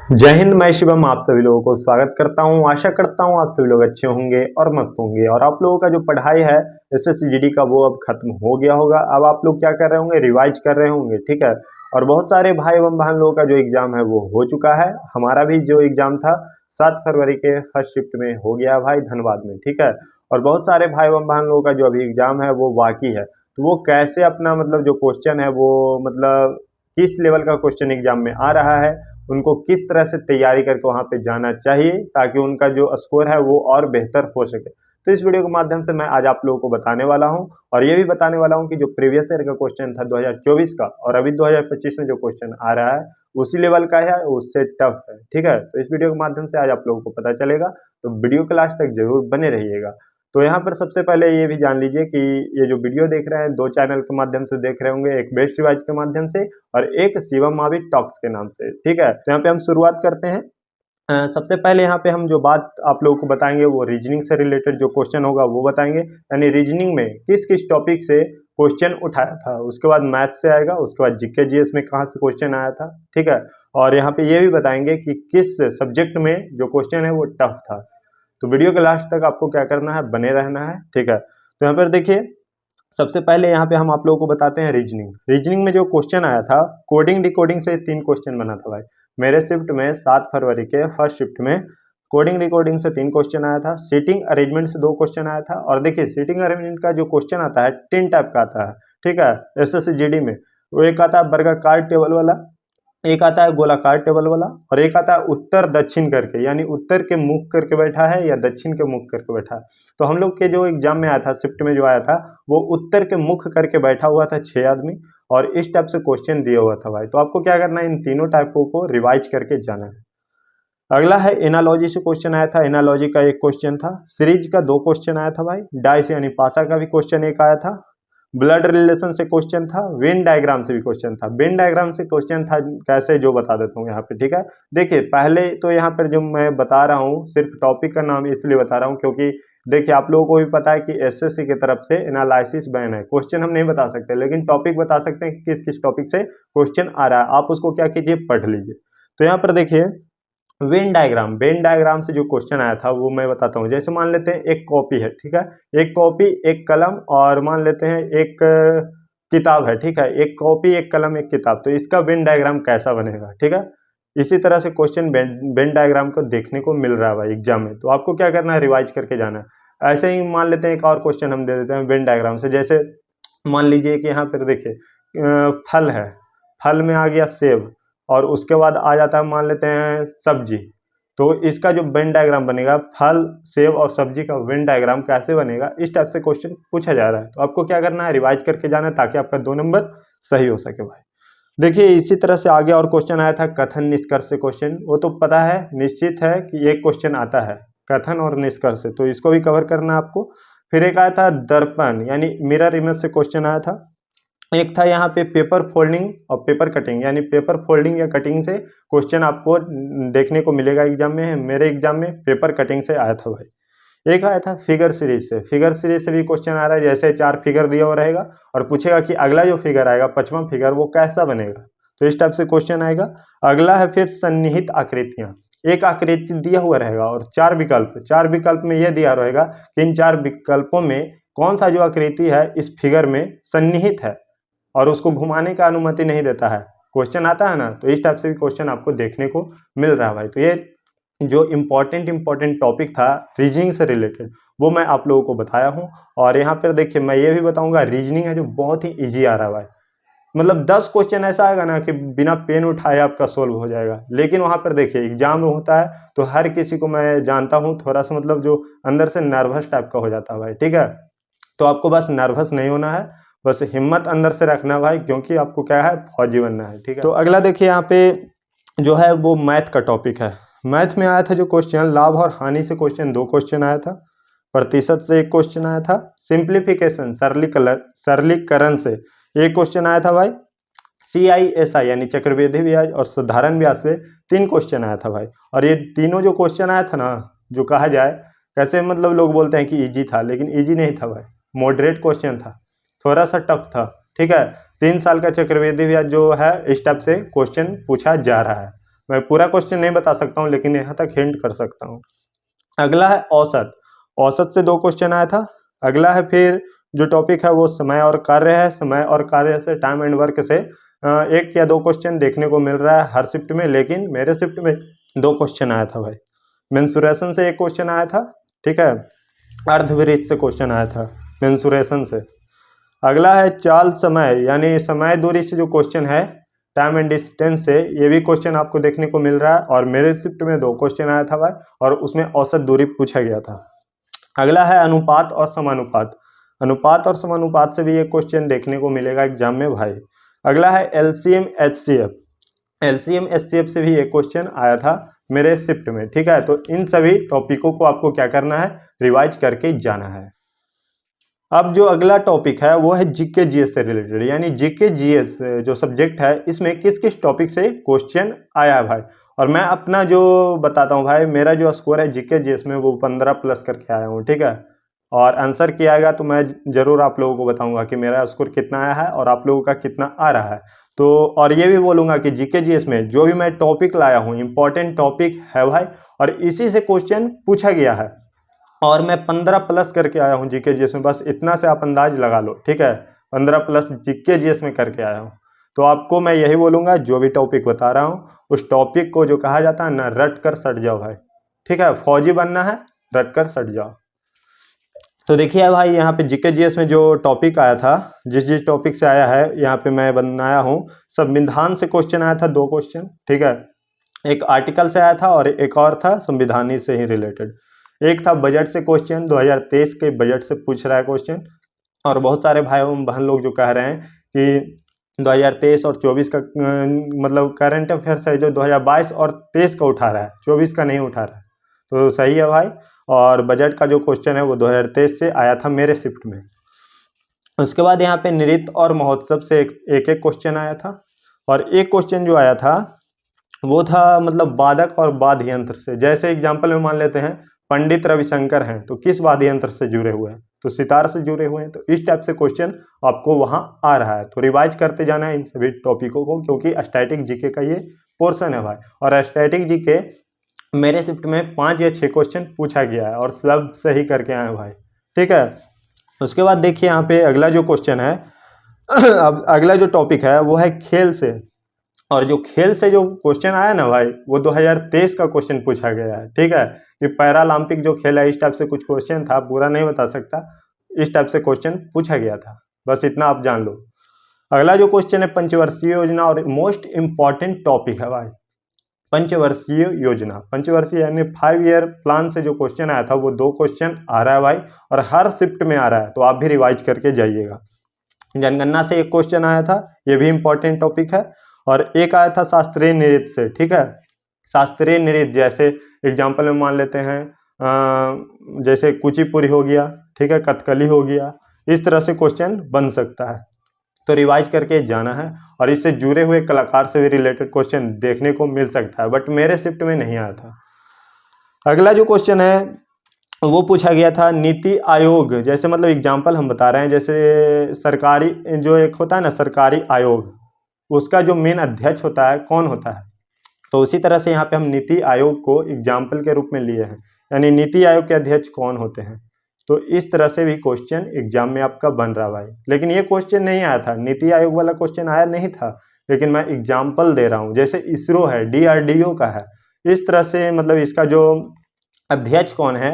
जय हिंद। मैं शिवम आप सभी लोगों को स्वागत करता हूं। आशा करता हूं आप सभी लोग अच्छे होंगे और मस्त होंगे। और आप लोगों का जो पढ़ाई है एसएससी जीडी का वो अब खत्म हो गया होगा। अब आप लोग क्या कर रहे होंगे, रिवाइज कर रहे होंगे, ठीक है। और बहुत सारे भाई एवं बहन लोगों का जो एग्जाम है वो हो चुका है। हमारा भी जो एग्जाम था 7 फरवरी के फर्स्ट शिफ्ट में हो गया भाई, धनबाद में, ठीक है। और बहुत सारे भाई एवं बहन लोगों का जो अभी एग्जाम है वो बाकी है। तो वो कैसे अपना मतलब जो क्वेश्चन है वो मतलब किस लेवल का क्वेश्चन एग्जाम में आ रहा है, उनको किस तरह से तैयारी करके वहाँ पे जाना चाहिए ताकि उनका जो स्कोर है वो और बेहतर हो सके। तो इस वीडियो के माध्यम से मैं आज आप लोगों को बताने वाला हूँ और ये भी बताने वाला हूँ कि जो प्रीवियस ईयर का क्वेश्चन था 2024 का और अभी 2025 में जो क्वेश्चन आ रहा है उसी लेवल का है, उससे टफ है, ठीक है। तो इस वीडियो के माध्यम से आज आप लोगों को पता चलेगा, तो वीडियो के लास्ट तक जरूर बने रहिएगा। तो यहाँ पर सबसे पहले ये भी जान लीजिए कि ये जो वीडियो देख रहे हैं दो चैनल के माध्यम से देख रहे होंगे, एक बेस्ट रिवाइज के माध्यम से और एक शिवम मावी टॉक्स के नाम से, ठीक है। तो यहाँ पे हम शुरुआत करते हैं। सबसे पहले यहाँ पे हम जो बात आप लोगों को बताएंगे वो रीजनिंग से रिलेटेड जो क्वेश्चन होगा वो बताएंगे, यानी रीजनिंग में किस किस टॉपिक से क्वेश्चन उठाया था। उसके बाद मैथ से आएगा, उसके बाद जीके जीएस में कहाँ से क्वेश्चन आया था, ठीक है। और यहाँ पे ये भी बताएंगे कि किस सब्जेक्ट में जो क्वेश्चन है वो टफ था। तो वीडियो के लास्ट तक आपको क्या करना है, बने रहना है, ठीक है। तो यहाँ पर देखिए, सबसे पहले यहाँ पे हम आप लोगों को बताते हैं रीजनिंग। रीजनिंग में जो क्वेश्चन आया था कोडिंग डिकोडिंग से 3 क्वेश्चन बना था भाई। मेरे शिफ्ट में 7 फरवरी के फर्स्ट शिफ्ट में कोडिंग डिकोडिंग से 3 क्वेश्चन आया था, सीटिंग अरेंजमेंट से 2 क्वेश्चन आया था। और देखिए सीटिंग अरेंजमेंट का जो क्वेश्चन आता है 3 टाइप का आता है, ठीक है। एसएससी जीडी में वो एक आता है वर्गाकार टेबल वाला, एक आता है गोलाकार टेबल वाला और एक आता है उत्तर दक्षिण करके, यानी उत्तर के मुख करके बैठा है या दक्षिण के मुख करके बैठा है। तो हम लोग के जो एग्जाम में आया था, शिफ्ट में जो आया था वो उत्तर के मुख करके बैठा हुआ था 6 आदमी और इस टाइप से क्वेश्चन दिया हुआ था भाई। तो आपको क्या करना है, इन तीनों टाइपों को रिवाइज करके जाना है। अगला है एनालॉजी से क्वेश्चन आया था, एनालॉजी का एक क्वेश्चन था, सीरीज का 2 क्वेश्चन आया था भाई, डाइस यानी पासा का भी क्वेश्चन एक आया था, ब्लड रिलेशन से क्वेश्चन था, वेन डायग्राम से भी क्वेश्चन था। वेन डायग्राम से क्वेश्चन था कैसे, जो बता देता हूँ यहाँ पे, ठीक है। देखिए पहले तो यहाँ पर जो मैं बता रहा हूँ सिर्फ टॉपिक का नाम इसलिए बता रहा हूँ क्योंकि देखिए आप लोगों को भी पता है कि एसएससी की तरफ से एनालिसिस बैन है, क्वेश्चन हम नहीं बता सकते लेकिन टॉपिक बता सकते हैं कि किस किस टॉपिक से क्वेश्चन आ रहा है। आप उसको क्या कीजिए, पढ़ लीजिए। तो यहाँ पर देखिए वेन डायग्राम, वेन डायग्राम से जो क्वेश्चन आया था वो मैं बताता हूँ। जैसे मान लेते हैं एक कॉपी है, ठीक है, एक कॉपी एक कलम और मान लेते हैं एक किताब है, ठीक है। एक कॉपी एक कलम एक किताब, तो इसका वेन डायग्राम कैसा बनेगा, ठीक है। इसी तरह से क्वेश्चन वेन डायग्राम को देखने को मिल रहा है भाई एग्जाम में। तो आपको क्या करना है, रिवाइज करके जाना है। ऐसे ही मान लेते हैं एक और क्वेश्चन हम दे देते हैं वेन डायग्राम से। जैसे मान लीजिए कि यहाँ पर देखिए फल है, फल में आ गया सेब और उसके बाद आ जाता है मान लेते हैं सब्जी। तो इसका जो वेन डायग्राम बनेगा, फल सेब और सब्जी का वेन डायग्राम कैसे बनेगा, इस टाइप से क्वेश्चन पूछा जा रहा है। तो आपको क्या करना है, रिवाइज करके जाना है ताकि आपका 2 नंबर सही हो सके भाई। देखिए इसी तरह से आगे और क्वेश्चन आया था कथन निष्कर्ष से क्वेश्चन। वो तो पता है, निश्चित है कि एक क्वेश्चन आता है कथन और निष्कर्ष से, तो इसको भी कवर करना है आपको। फिर एक आया था दर्पण यानी मिरर इमेज से क्वेश्चन आया था। एक था यहाँ पे पेपर फोल्डिंग और पेपर कटिंग, यानी पेपर फोल्डिंग या कटिंग से क्वेश्चन आपको देखने को मिलेगा एग्जाम में। मेरे एग्जाम में पेपर कटिंग से आया था भाई। एक आया था फिगर सीरीज से, फिगर सीरीज से भी क्वेश्चन आ रहा है। जैसे 4 फिगर दिया हुआ रहेगा और पूछेगा कि अगला जो फिगर आएगा 5वां फिगर वो कैसा बनेगा, तो इस टाइप से क्वेश्चन आएगा। अगला है फिर सन्निहित आकृतियां, एक आकृति दिया हुआ रहेगा और 4 विकल्प, 4 विकल्प में यह दिया रहेगा कि इन 4 विकल्पों में कौन सा जो आकृति है इस फिगर में सन्निहित है और उसको घुमाने का अनुमति नहीं देता है। क्वेश्चन आता है ना, तो इस टाइप से भी क्वेश्चन आपको देखने को मिल रहा है भाई। तो ये जो इम्पोर्टेंट टॉपिक था रीजनिंग से रिलेटेड वो मैं आप लोगों को बताया हूँ। और यहाँ पर देखिए मैं ये भी बताऊंगा, रीजनिंग है जो बहुत ही इजी आ रहा है भाई। मतलब 10 क्वेश्चन ऐसा आएगा ना कि बिना पेन उठाए आपका सोल्व हो जाएगा। लेकिन वहाँ पर देखिए एग्जाम में होता है तो हर किसी को मैं जानता हूँ थोड़ा सा मतलब जो अंदर से नर्वस टाइप का हो जाता है भाई, ठीक है। तो आपको बस नर्वस नहीं होना है, बस हिम्मत अंदर से रखना भाई, क्योंकि आपको क्या है, फौजी बनना है, ठीक है। तो अगला देखिए यहाँ पे जो है वो मैथ का टॉपिक है। मैथ में आया था जो क्वेश्चन लाभ और हानि से क्वेश्चन 2 क्वेश्चन आया था, प्रतिशत से 1 क्वेश्चन आया था, सिंप्लीफिकेशन सरलीकरण से 1 क्वेश्चन आया था भाई, CISI यानी चक्रवृद्धि ब्याज और साधारण ब्याज से 3 क्वेश्चन आया था भाई। और ये तीनों जो क्वेश्चन आया था ना, जो कहा जाए कैसे, मतलब लोग बोलते हैं कि इजी था, लेकिन इजी नहीं था भाई, मॉडरेट क्वेश्चन था, थोड़ा सा टफ था, ठीक है। 3 साल का चक्रवृद्धि ब्याज जो है इस टाइप से क्वेश्चन पूछा जा रहा है। मैं पूरा क्वेश्चन नहीं बता सकता हूँ, लेकिन यहाँ तक हिंट कर सकता हूँ। अगला है औसत। औसत से 2 क्वेश्चन आया था। अगला है फिर जो टॉपिक है वो समय और कार्य है। समय और कार्य से टाइम एंड वर्क से 1 या 2 क्वेश्चन देखने को मिल रहा है हर शिफ्ट में, लेकिन मेरे शिफ्ट में 2 क्वेश्चन आया था भाई। मेंसुरेशन से 1 क्वेश्चन आया था, ठीक है। अर्धवृत्त से क्वेश्चन आया था मेंसुरेशन से। अगला है चाल समय, यानी समय दूरी से जो क्वेश्चन है टाइम एंड डिस्टेंस से, ये भी क्वेश्चन आपको देखने को मिल रहा है और मेरे शिफ्ट में 2 क्वेश्चन आया था भाई, और उसमें औसत दूरी पूछा गया था। अगला है अनुपात और समानुपात। अनुपात और समानुपात से भी ये क्वेश्चन देखने को मिलेगा एग्जाम में भाई। अगला है एलसीएम एचसीएफ। एलसीएम एचसीएफ से भी एक क्वेश्चन आया था मेरे शिफ्ट में, ठीक है। तो इन सभी टॉपिकों को आपको क्या करना है, रिवाइज करके जाना है। अब जो अगला टॉपिक है वो है जीके जीएस से रिलेटेड, यानी जीके जीएस जो सब्जेक्ट है इसमें किस किस टॉपिक से क्वेश्चन आया है भाई। और मैं अपना जो बताता हूँ भाई, मेरा जो स्कोर है जीके जीएस में वो 15 प्लस करके आया हूँ, ठीक है। और आंसर किया आएगा तो मैं जरूर आप लोगों को बताऊंगा कि मेरा स्कोर कितना आया है और आप लोगों का कितना आ रहा है। तो और ये भी बोलूंगा कि जीके जीएस में जो भी मैं टॉपिक लाया हूँ इंपॉर्टेंट टॉपिक है भाई, और इसी से क्वेश्चन पूछा गया है। और मैं 15 प्लस करके आया हूँ जीके जीएस में, बस इतना से आप अंदाज लगा लो, ठीक है। 15 प्लस जीके जीएस में करके आया हूँ। तो आपको मैं यही बोलूँगा, जो भी टॉपिक बता रहा हूँ उस टॉपिक को जो कहा जाता है ना, रट कर सट जाओ भाई, ठीक है। फौजी बनना है, रट कर सट जाओ। तो देखिए भाई, यहाँ पे जीके जीएस में जो टॉपिक आया था, जिस टॉपिक से आया है यहाँ पे मैं बनाया हूँ। संविधान से क्वेश्चन आया था 2 क्वेश्चन, ठीक है। एक आर्टिकल से आया था और एक और था संविधान ही से ही रिलेटेड। एक था बजट से क्वेश्चन, 2023 के बजट से पूछ रहा है क्वेश्चन। और बहुत सारे भाई बहन लोग जो कह रहे हैं कि 2023 और 24 का मतलब करंट अफेयर्स है जो 2022 और 23 का उठा रहा है, 24 का नहीं उठा रहा है। तो सही है भाई। और बजट का जो क्वेश्चन है वो 2023 से आया था मेरे शिफ्ट में। उसके बाद यहाँ पे नृत्य और महोत्सव से एक क्वेश्चन आया था। और एक क्वेश्चन जो आया था वो था मतलब वादक और वाद्य यंत्र से। जैसे एग्जाम्पल में मान लेते हैं पंडित रविशंकर हैं, तो किस वाद्य यंत्र से जुड़े हुए हैं, तो सितार से जुड़े हुए हैं। तो इस टाइप से क्वेश्चन आपको वहां आ रहा है, तो रिवाइज करते जाना है इन सभी टॉपिकों को, क्योंकि स्टैटिक जीके का ये पोर्शन है भाई। और स्टैटिक जीके मेरे शिफ्ट में 5 या 6 क्वेश्चन पूछा गया है और सब सही करके आए भाई, ठीक है। उसके बाद देखिए यहाँ पे अगला जो क्वेश्चन है अब अगला जो टॉपिक है वो है खेल से। और जो खेल से जो क्वेश्चन आया ना भाई, वो 2023 का क्वेश्चन पूछा गया है, ठीक है। कि पैरालंपिक जो खेल है, इस टाइप से कुछ क्वेश्चन था, पूरा नहीं बता सकता, इस टाइप से क्वेश्चन पूछा गया था, बस इतना आप जान लो। अगला जो क्वेश्चन है पंचवर्षीय योजना, और मोस्ट इंपॉर्टेंट टॉपिक है भाई पंचवर्षीय योजना। पंचवर्षीय यानी 5 ईयर प्लान से जो क्वेश्चन आया था वो 2 क्वेश्चन आ रहा है भाई, और हर शिफ्ट में आ रहा है, तो आप भी रिवाइज करके जाइएगा। जनगणना से एक क्वेश्चन आया था, ये भी इंपॉर्टेंट टॉपिक है। और एक आया था शास्त्रीय नृत्य से, ठीक है। शास्त्रीय नृत्य जैसे एग्जाम्पल में मान लेते हैं जैसे कुचिपुड़ी हो गया, ठीक है, कथकली हो गया, इस तरह से क्वेश्चन बन सकता है, तो रिवाइज करके जाना है। और इससे जुड़े हुए कलाकार से भी रिलेटेड क्वेश्चन देखने को मिल सकता है, बट मेरे शिफ्ट में नहीं आया था। अगला जो क्वेश्चन है वो पूछा गया था नीति आयोग, जैसे मतलब एग्जाम्पल हम बता रहे हैं, जैसे सरकारी जो एक होता है ना सरकारी आयोग, उसका जो मेन अध्यक्ष होता है कौन होता है, तो उसी तरह से यहाँ पे हम नीति आयोग को एग्जाम्पल के रूप में लिए हैं, यानी नीति आयोग के अध्यक्ष कौन होते हैं। तो इस तरह से भी क्वेश्चन एग्जाम में आपका बन रहा भाई, लेकिन ये क्वेश्चन नहीं आया था, नीति आयोग वाला क्वेश्चन आया नहीं था, लेकिन मैं एग्जाम्पल दे रहा हूँ। जैसे इसरो है, DRDO का है, इस तरह से मतलब इसका जो अध्यक्ष कौन है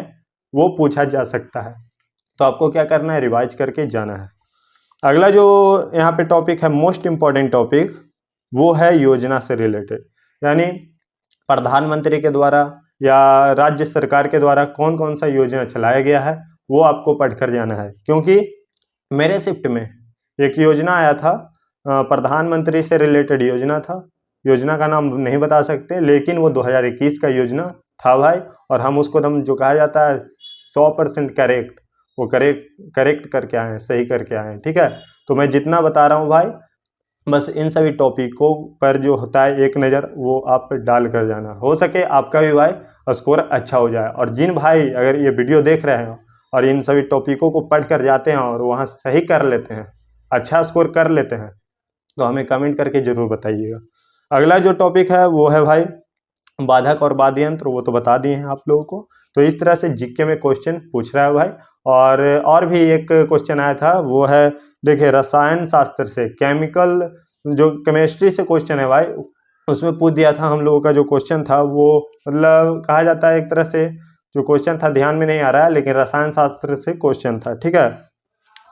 वो पूछा जा सकता है, तो आपको क्या करना है, रिवाइज करके जाना है। अगला जो यहाँ पे टॉपिक है मोस्ट इंपॉर्टेंट टॉपिक, वो है योजना से रिलेटेड, यानी प्रधानमंत्री के द्वारा या राज्य सरकार के द्वारा कौन कौन सा योजना चलाया गया है वो आपको पढ़कर जाना है। क्योंकि मेरे शिफ्ट में एक योजना आया था, प्रधानमंत्री से रिलेटेड योजना था, योजना का नाम नहीं बता सकते, लेकिन वो 2021 का योजना था भाई। और हम उसको एकदम जो कहा जाता है 100% करेक्ट, वो करेक्ट करके आए हैं, सही करके आए हैं, ठीक है। तो मैं जितना बता रहा हूँ भाई, बस इन सभी टॉपिकों पर जो होता है एक नज़र वो आप डाल कर जाना, हो सके आपका भी भाई स्कोर अच्छा हो जाए। और जिन भाई अगर ये वीडियो देख रहे हैं और इन सभी टॉपिकों को पढ़ कर जाते हैं और वहाँ सही कर लेते हैं, अच्छा स्कोर कर लेते हैं, तो हमें कमेंट करके ज़रूर बताइएगा। अगला जो टॉपिक है वो है भाई बाधक और वाद्य यंत्र वो तो बता दिए हैं आप लोगों को। तो इस तरह से जीके में क्वेश्चन पूछ रहा है भाई। और भी एक क्वेश्चन आया था, वो है देखिए रसायन शास्त्र से, केमिकल जो केमिस्ट्री से क्वेश्चन है भाई, उसमें पूछ दिया था हम लोगों का जो क्वेश्चन था वो, मतलब कहा जाता है एक तरह से जो क्वेश्चन था ध्यान में नहीं आ रहा है, लेकिन रसायन शास्त्र से क्वेश्चन था, ठीक है।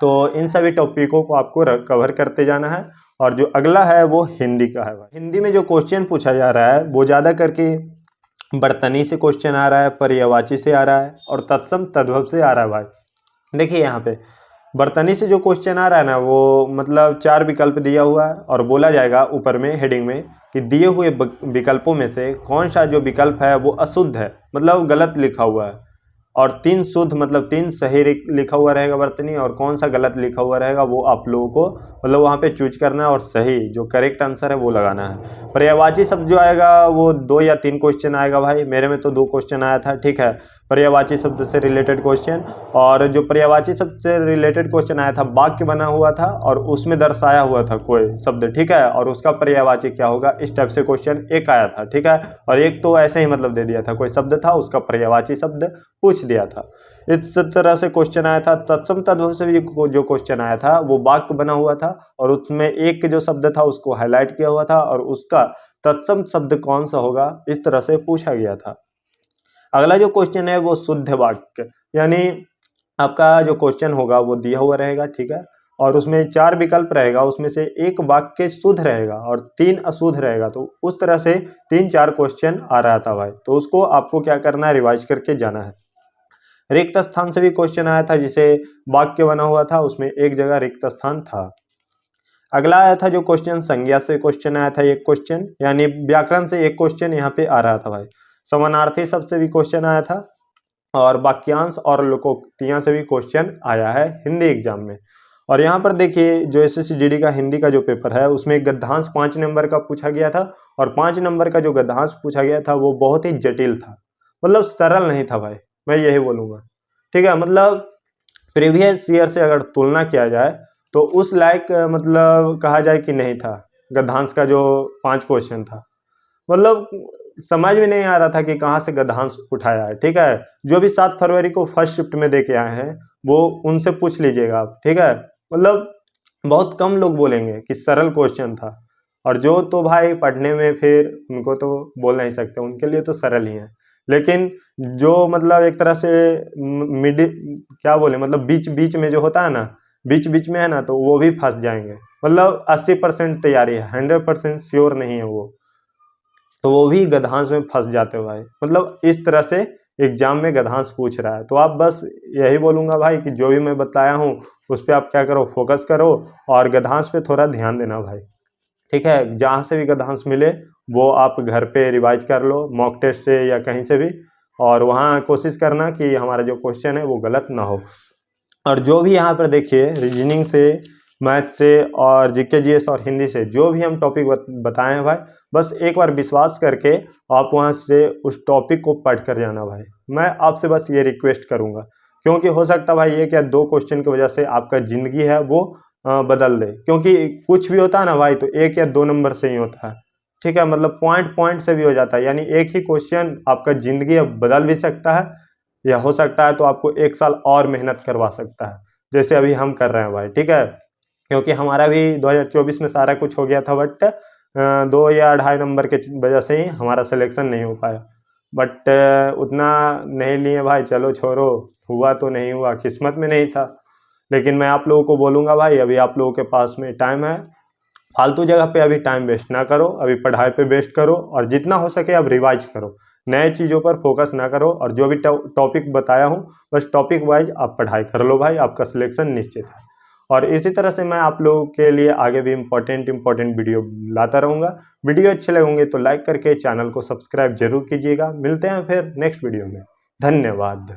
तो इन सभी टॉपिकों को आपको कवर करते जाना है। और जो अगला है वो हिंदी का है भाई। हिंदी में जो क्वेश्चन पूछा जा रहा है वो ज़्यादा करके बर्तनी से क्वेश्चन आ रहा है, पर्यायवाची से आ रहा है और तत्सम तद्भव से आ रहा है भाई। देखिए यहाँ पे बर्तनी से जो क्वेश्चन आ रहा है ना, वो मतलब 4 विकल्प दिया हुआ है और बोला जाएगा ऊपर में हेडिंग में कि दिए हुए विकल्पों में से कौन सा जो विकल्प है वो अशुद्ध है, मतलब गलत लिखा हुआ है, और 3 शुद्ध मतलब 3 सही लिखा हुआ रहेगा बर्तनी, और कौन सा गलत लिखा हुआ रहेगा वो आप लोगों को मतलब वहाँ पे चूज करना है और सही जो करेक्ट आंसर है वो लगाना है। पर्यायवाची शब्द जो आएगा वो 2 या 3 क्वेश्चन आएगा भाई, मेरे में तो 2 क्वेश्चन आया था, ठीक है। पर्यायवाची शब्द से रिलेटेड क्वेश्चन, और जो पर्यायवाची शब्द से रिलेटेड क्वेश्चन आया था वाक्य बना हुआ था और उसमें दर्शाया हुआ था कोई शब्द, ठीक है, और उसका पर्यायवाची क्या होगा, इस टाइप से क्वेश्चन एक आया था, ठीक है। और एक तो ऐसे ही मतलब दे दिया था, कोई शब्द था उसका पर्यायवाची शब्द पूछ दिया था। इस तरह से क्वेश्चन आया था। तत्सम तद्भव से भी जो क्वेश्चन आया था वो वाक्य बना हुआ था और उसमें एक जो शब्द था उसको हाईलाइट किया हुआ था और उसका तत्सम शब्द कौन सा होगा, इस तरह से पूछा गया था। अगला जो क्वेश्चन है वो शुद्ध वाक्य, यानी आपका जो क्वेश्चन होगा वो दिया हुआ रहेगा, ठीक है, और उसमें 4 विकल्प रहेगा, उसमें से एक वाक्य शुद्ध रहेगा और 3 अशुद्ध रहेगा। तो उस तरह से 3-4 क्वेश्चन आ रहा था भाई, तो उसको आपको क्या करना है, रिवाइज करके जाना है। रिक्त स्थान से भी क्वेश्चन आया था, जिसे वाक्य बना हुआ था उसमें एक जगह रिक्त स्थान था। अगला आया था जो क्वेश्चन संज्ञा से क्वेश्चन आया था, एक क्वेश्चन, यानी व्याकरण से एक क्वेश्चन यहाँ पे आ रहा था भाई। समानार्थी शब्द से भी क्वेश्चन आया था और वाक्यांश और लोकोक्तियां से भी क्वेश्चन आया है हिंदी एग्जाम में। और यहाँ पर देखिए जो SSCGD का हिंदी का जो पेपर है उसमें गद्यांश 5 नंबर का पूछा गया था, और 5 नंबर का जो गद्यांश पूछा गया था वो बहुत ही जटिल था, मतलब सरल नहीं था भाई, मैं यही बोलूँगा, ठीक है। मतलब प्रीवियस ईयर से अगर तुलना किया जाए तो उस लायक मतलब कहा जाए कि नहीं था गद्यांश का जो 5 क्वेश्चन था, मतलब समझ में नहीं आ रहा था कि कहाँ से गद्यांश उठाया है, ठीक है। जो भी 7 फरवरी को फर्स्ट शिफ्ट में दे के आए हैं वो उनसे पूछ लीजिएगा आप, ठीक है। मतलब बहुत कम लोग बोलेंगे कि सरल क्वेश्चन था, और जो तो भाई पढ़ने में फिर उनको तो बोल नहीं सकते, उनके लिए तो सरल ही है। लेकिन जो मतलब एक तरह से मिड क्या बोले, मतलब बीच बीच में जो होता है ना, बीच बीच में है ना, तो वो भी फंस जाएंगे। मतलब 80% तैयारी है, 100% श्योर नहीं है वो, तो वो भी गद्यांश में फंस जाते हो भाई। मतलब इस तरह से एग्जाम में गद्यांश पूछ रहा है, तो आप बस यही बोलूँगा भाई कि जो भी मैं बताया हूँ उस पर आप क्या करो, फोकस करो और गद्यांश पे थोड़ा ध्यान देना भाई, ठीक है। जहाँ से भी गद्यांश मिले वो आप घर पे रिवाइज कर लो, मॉक टेस्ट से या कहीं से भी, और वहाँ कोशिश करना कि हमारा जो क्वेश्चन है वो गलत ना हो। और जो भी यहाँ पर देखिए रीजनिंग से, मैथ से और जीके जीएस और हिंदी से जो भी हम टॉपिक बताए हैं भाई, बस एक बार विश्वास करके आप वहाँ से उस टॉपिक को पढ़ कर जाना भाई। मैं आपसे बस ये रिक्वेस्ट करूँगा, क्योंकि हो सकता है भाई 1 या 2 क्वेश्चन की वजह से आपका ज़िंदगी है वो बदल दे, क्योंकि कुछ भी होता है ना भाई तो 1 या 2 नंबर से ही होता है, ठीक है। मतलब पॉइंट पॉइंट से भी हो जाता है, यानी एक ही क्वेश्चन आपका ज़िंदगी अब बदल भी सकता है, या हो सकता है तो आपको 1 साल और मेहनत करवा सकता है, जैसे अभी हम कर रहे हैं भाई, ठीक है। क्योंकि हमारा भी 2024 में सारा कुछ हो गया था, बट 2 या 2.5 नंबर के वजह से ही हमारा सिलेक्शन नहीं हो पाया, बट उतना नहीं लिए भाई, चलो छोड़ो, हुआ तो नहीं हुआ, किस्मत में नहीं था। लेकिन मैं आप लोगों को बोलूँगा भाई, अभी आप लोगों के पास में टाइम है, फालतू जगह पे अभी टाइम वेस्ट ना करो, अभी पढ़ाई पे वेस्ट करो और जितना हो सके अब रिवाइज करो, नए चीज़ों पर फोकस ना करो, और जो भी टॉपिक बताया हूँ बस टॉपिक वाइज आप पढ़ाई कर लो भाई, आपका सिलेक्शन निश्चित है। और इसी तरह से मैं आप लोगों के लिए आगे भी इम्पोर्टेंट वीडियो लाता रहूँगा। वीडियो अच्छे लगेंगे तो लाइक करके चैनल को सब्सक्राइब जरूर कीजिएगा। मिलते हैं फिर नेक्स्ट वीडियो में, धन्यवाद।